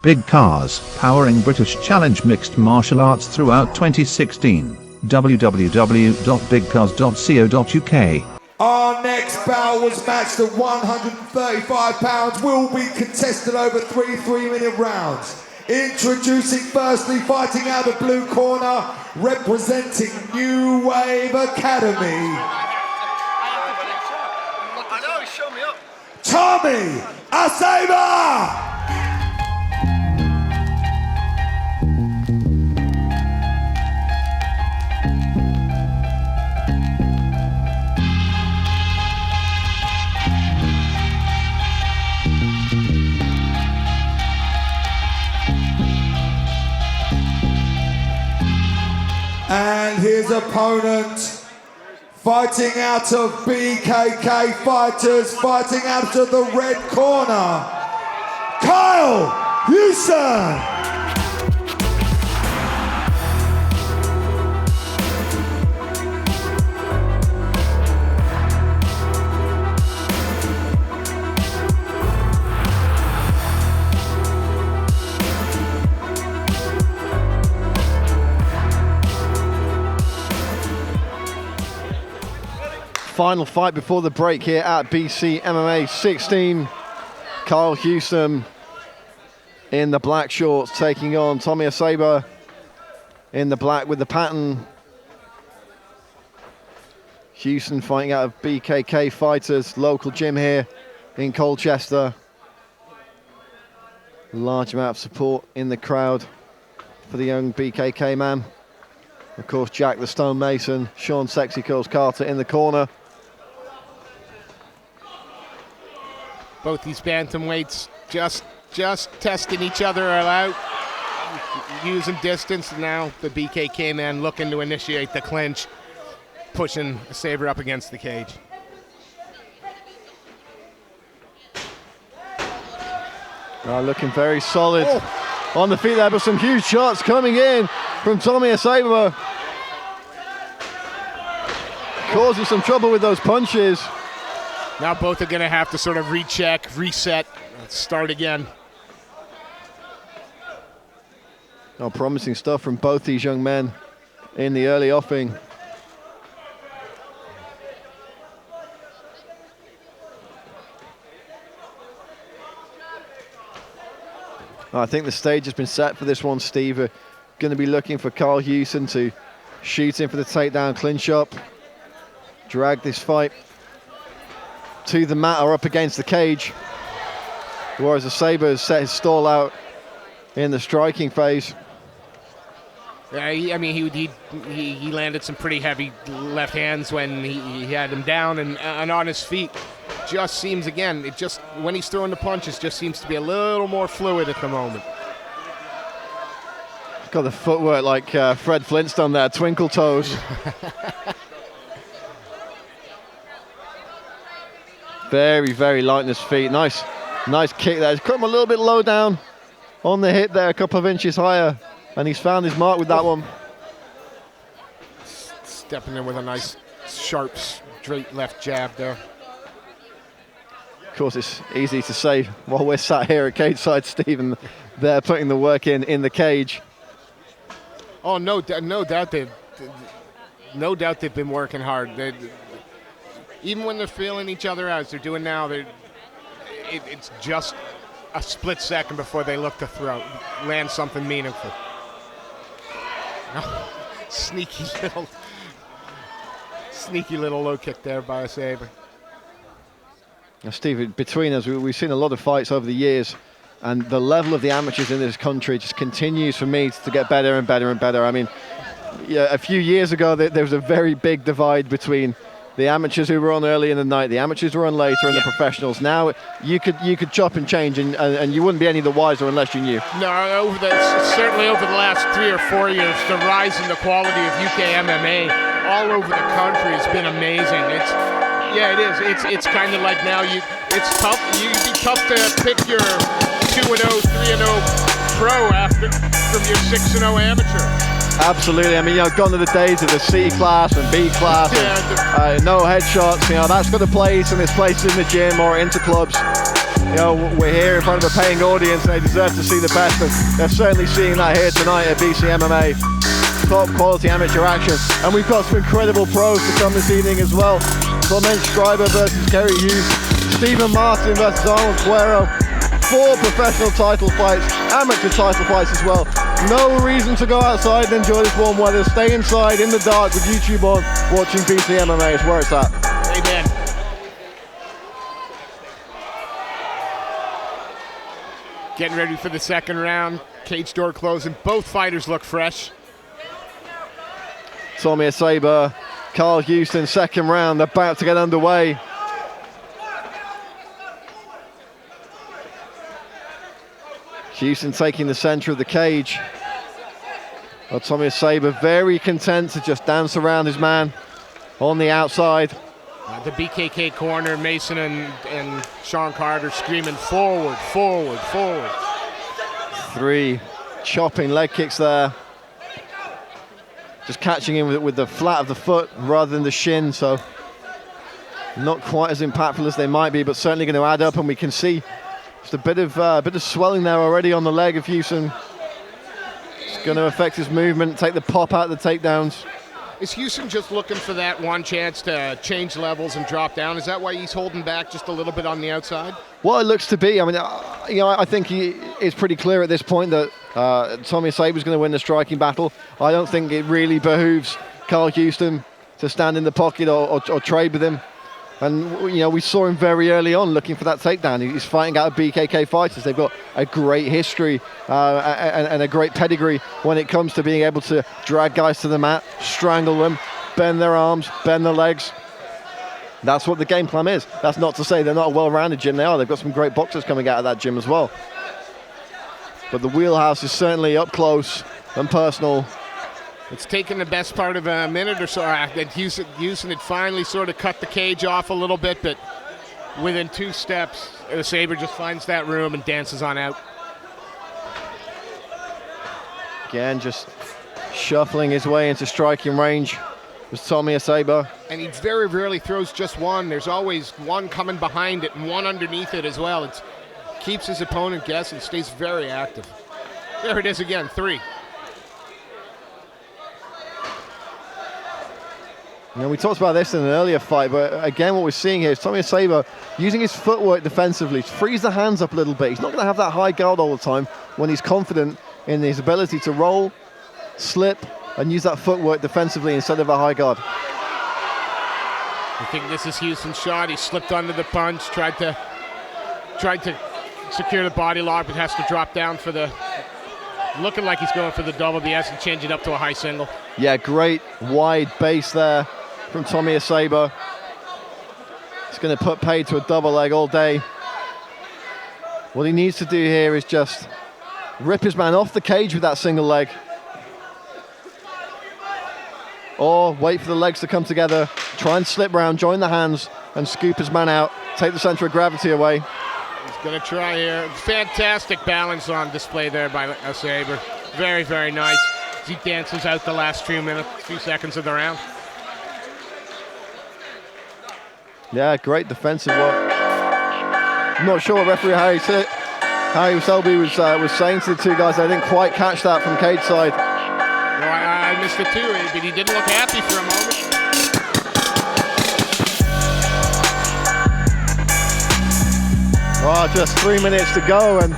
Big Cars, powering British Challenge Mixed Martial Arts throughout 2016. www.bigcars.co.uk. Our next bout was matched at 135 pounds, will be contested over three 3-minute rounds. Introducing firstly, fighting out of blue corner, representing New Wave Academy. I know, he's showing me up. Tommy Asabre! And his opponent, fighting out of BKK Fighters, fighting out of the red corner, Hewson. Final fight before the break here at BC MMA 16. Hewson in the black shorts taking on Tommy Asabre in the black with the pattern. Hewson fighting out of BKK Fighters, local gym here in Colchester. Large amount of support in the crowd for the young BKK man. Of course, Jack the Stone Mason, Sean Sexy Curls Carter in the corner. Both these bantamweights just testing each other out, using distance. Now the BKK man looking to initiate the clinch, pushing Asabre up against the cage. Looking very solid on the feet there, but some huge shots coming in from Tommy Asabre. Causing some trouble with those punches. Now both are going to have to sort of recheck, reset, and start again. Oh, promising stuff from both these young men in the early offing. I think the stage has been set for this one, Steve. We're going to be looking for Hewson to shoot in for the takedown, clinch up, drag this fight to the mat or up against the cage. Whereas Asabre has set his stall out in the striking phase. Yeah, he landed some pretty heavy left hands when he had him down and on his feet. Just seems, again, when he's throwing the punches, just seems to be a little more fluid at the moment. Got the footwork like Fred Flintstone there, twinkle toes. Very, very light in his feet. Nice kick there. He's cut him a little bit low down on the hit there, a couple of inches higher, and he's found his mark with that one. Stepping in with a nice, sharp, straight left jab there. Of course, it's easy to say while we're sat here at cage side, Steve, and they're putting the work in the cage. Oh, no doubt they've been working hard. Even when they're feeling each other out, as they're doing now, it's just a split second before they look to land something meaningful. Sneaky little low kick there by Asabre. Now, Steve, between us, we've seen a lot of fights over the years, and the level of the amateurs in this country just continues for me to get better and better and better. I mean, yeah, a few years ago, there was a very big divide between the amateurs who were on early in the night, the amateurs who were on later, and the professionals. Now you could chop and change, and you wouldn't be any the wiser unless you knew. No, certainly over the last 3 or 4 years, the rise in the quality of UK MMA all over the country has been amazing. It is. It's kind of like now it's tough. You'd be tough to pick your 2-0, 3-0 pro from your 6-0 amateur. Absolutely. I mean, gone are the days of the C class and B class, and no headshots. That's got a place, and it's places in the gym or into clubs. You know, we're here in front of a paying audience and they deserve to see the best, and they're certainly seeing that here tonight at BC MMA. Top quality amateur action, and we've got some incredible pros to come this evening as well. Clement Schreiber versus Kerry Hughes, Stephen Martin versus Arnold Cuero, 4 professional title fights, amateur title fights as well. No reason to go outside and enjoy this warm weather. Stay inside in the dark with YouTube on, watching BC MMA is where it's at. Amen. Getting ready for the second round. Cage door closing. Both fighters look fresh. Tommy Asabre, Carl Hewson, second round, about to get underway. Hewson taking the center of the cage. Well, Tommy Asabre very content to just dance around his man on the outside. The BKK corner, Mason and Sean Carter screaming forward, forward, forward. 3 chopping leg kicks there. Just catching him with the flat of the foot rather than the shin, so not quite as impactful as they might be, but certainly going to add up, and we can see just a bit of swelling there already on the leg of Hewson. It's going to affect his movement, take the pop out of the takedowns. Is Hewson just looking for that one chance to change levels and drop down? Is that why he's holding back just a little bit on the outside? Well, it looks to be. I mean, I think it's pretty clear at this point that Tommy Asabre is going to win the striking battle. I don't think it really behooves Carl Hewson to stand in the pocket or trade with him. And we saw him very early on looking for that takedown. He's fighting out of BKK fighters. They've got a great history and a great pedigree when it comes to being able to drag guys to the mat, strangle them, bend their arms, bend their legs. That's what the game plan is. That's not to say they're not a well-rounded gym. They are. They've got some great boxers coming out of that gym as well. But the wheelhouse is certainly up close and personal. It's taken the best part of a minute or so. That Hewson had finally sort of cut the cage off a little bit, but within 2 steps, Asabre just finds that room and dances on out. Again, just shuffling his way into striking range was Tommy Asabre. And he very rarely throws just one. There's always one coming behind it and one underneath it as well. It keeps his opponent guessing, stays very active. There it is again, 3. We talked about this in an earlier fight, but again, what we're seeing here is Tommy Asabre using his footwork defensively, frees the hands up a little bit. He's not going to have that high guard all the time when he's confident in his ability to roll, slip, and use that footwork defensively instead of a high guard. I think this is Hewson's shot. He slipped under the punch, tried to secure the body lock, but has to drop down for the. Looking like he's going for the double, but he has to change it up to a high single. Yeah, great wide base there from Tommy Asabre. He's going to put paid to a double leg all day. What he needs to do here is just rip his man off the cage with that single leg. Or wait for the legs to come together, try and slip round, join the hands, and scoop his man out, take the center of gravity away. He's going to try here. Fantastic balance on display there by Asabre. Very, very nice. As he dances out the last few seconds of the round. Yeah, great defensive work. I'm not sure what referee Harry Selby was saying to the 2 guys. I didn't quite catch that from cage side. No, I missed it too, but he didn't look happy for a moment. Oh, just 3 minutes to go, and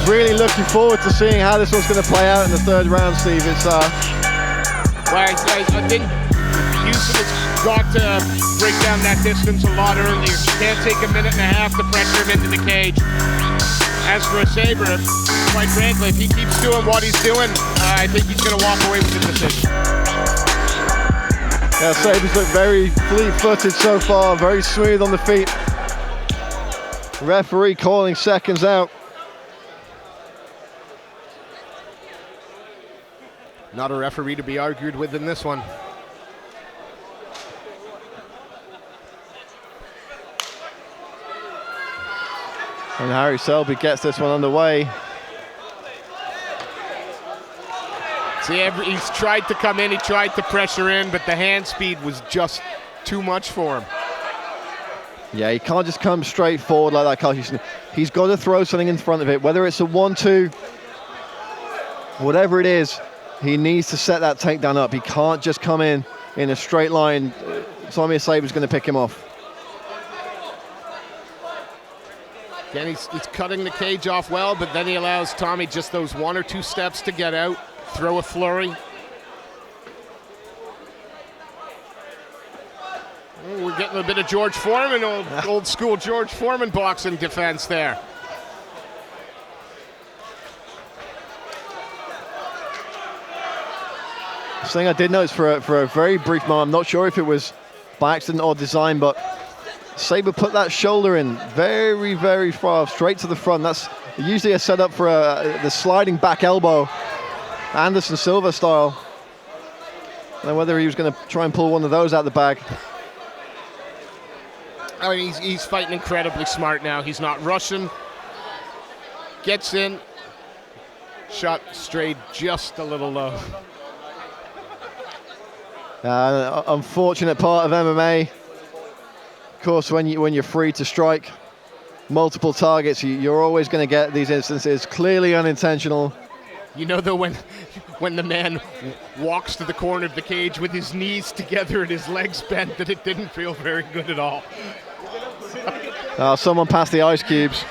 really looking forward to seeing how this one's going to play out in the 3rd round, Steve. It's well, I think Hewson has got to break down that distance a lot earlier. He can't take a minute and a half to pressure him into the cage. As for Asabre, quite frankly, if he keeps doing what he's doing, I think he's going to walk away with the decision. Yeah, Asabre's looked very fleet-footed so far, very smooth on the feet. Referee calling seconds out. Not a referee to be argued with in this one. And Harry Selby gets this one underway. See, he's tried to come in, he tried to pressure in, but the hand speed was just too much for him. Yeah, he can't just come straight forward like that, Carl Hewson. He's got to throw something in front of it, whether it's a 1-2, whatever it is, he needs to set that takedown up. He can't just come in a straight line. Tommy Asabe's going to pick him off. Again, he's cutting the cage off well, but then he allows Tommy just those 1 or 2 steps to get out, throw a flurry. Oh, we're getting a bit of George Foreman, old school George Foreman boxing defense there. Thing I did notice for a very brief moment, I'm not sure if it was by accident or design, but Sabre put that shoulder in very, very far, straight to the front. That's usually a setup for the sliding back elbow, Anderson Silva style. I don't know whether he was going to try and pull one of those out the bag. I mean, he's fighting incredibly smart now. He's not rushing. Gets in. Shot strayed just a little low. Unfortunate part of MMA. Of course, when you're free to strike multiple targets, you're always going to get these instances, clearly unintentional. You know, though, when the man walks to the corner of the cage with his knees together and his legs bent, that it didn't feel very good at all. Someone passed the ice cubes.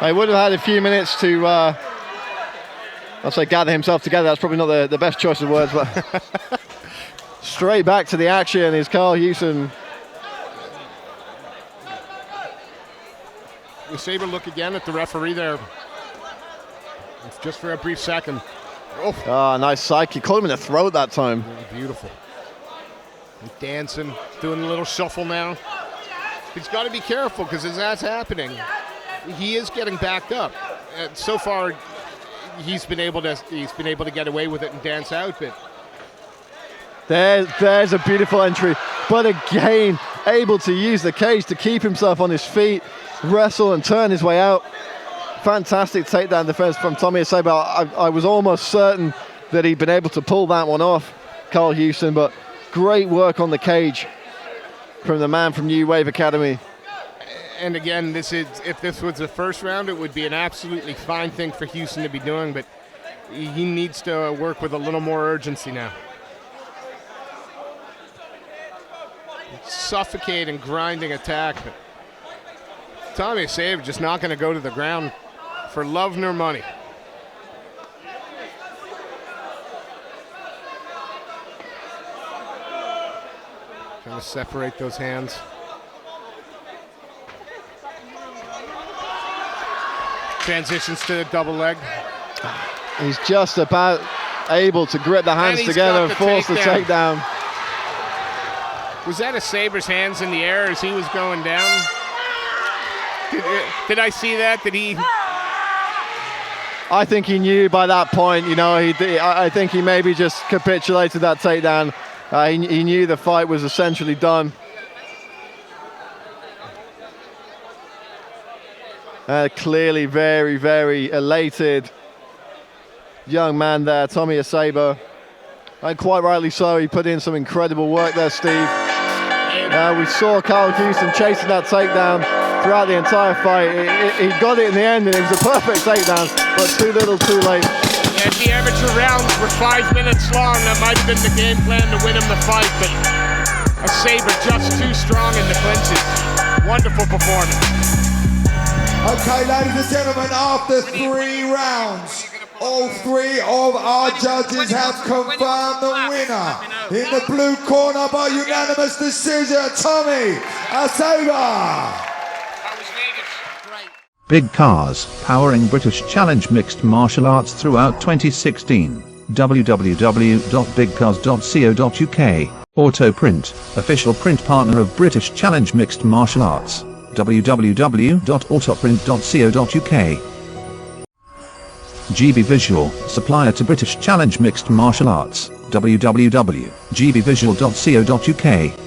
He would have had a few minutes to, I'll say, gather himself together. That's probably not the best choice of words, but straight back to the action is Carl Hewson. We Sabre look again at the referee there, just for a brief second. Oh, nice psyche. Caught him in the throat that time. Really beautiful. And dancing, doing a little shuffle now. He's got to be careful because as that's happening, he is getting backed up. So far, he's been able to get away with it and dance out. But there's a beautiful entry, but again, able to use the cage to keep himself on his feet, wrestle and turn his way out. Fantastic takedown defense from Tommy Asabre. I was almost certain that he'd been able to pull that one off, Carl Hewson, but great work on the cage from the man from New Wave Academy. And again, if this was the first round, it would be an absolutely fine thing for Hewson to be doing, but he needs to work with a little more urgency now. Suffocating, grinding attack. But Tommy Asabre just not going to go to the ground for love nor money. Trying to separate those hands. Transitions to the double leg. He's just about able to grip the hands together and force the takedown. Was that Asabre's hands in the air as he was going down? Did I see that? Did he? I think he knew by that point, you know, I think he maybe just capitulated that takedown. He knew the fight was essentially done. Clearly very, very elated young man there, Tommy Asabre. And quite rightly so, he put in some incredible work there, Steve. We saw Carl Hewson chasing that takedown throughout the entire fight. He got it in the end, and it was a perfect takedown, but too little, too late. Yeah, the amateur rounds were 5 minutes long. That might have been the game plan to win him the fight, but Asabre just too strong in the clinches. Wonderful performance. Okay, ladies and gentlemen, after 3 rounds, all 3 of our judges have confirmed the winner. In the blue corner by unanimous decision, Tommy Asabre. Big Cars, powering British Challenge Mixed Martial Arts throughout 2016. www.bigcars.co.uk. Autoprint, official print partner of British Challenge Mixed Martial Arts. www.autoprint.co.uk. GB Visual, supplier to British Challenge Mixed Martial Arts. www.gbvisual.co.uk.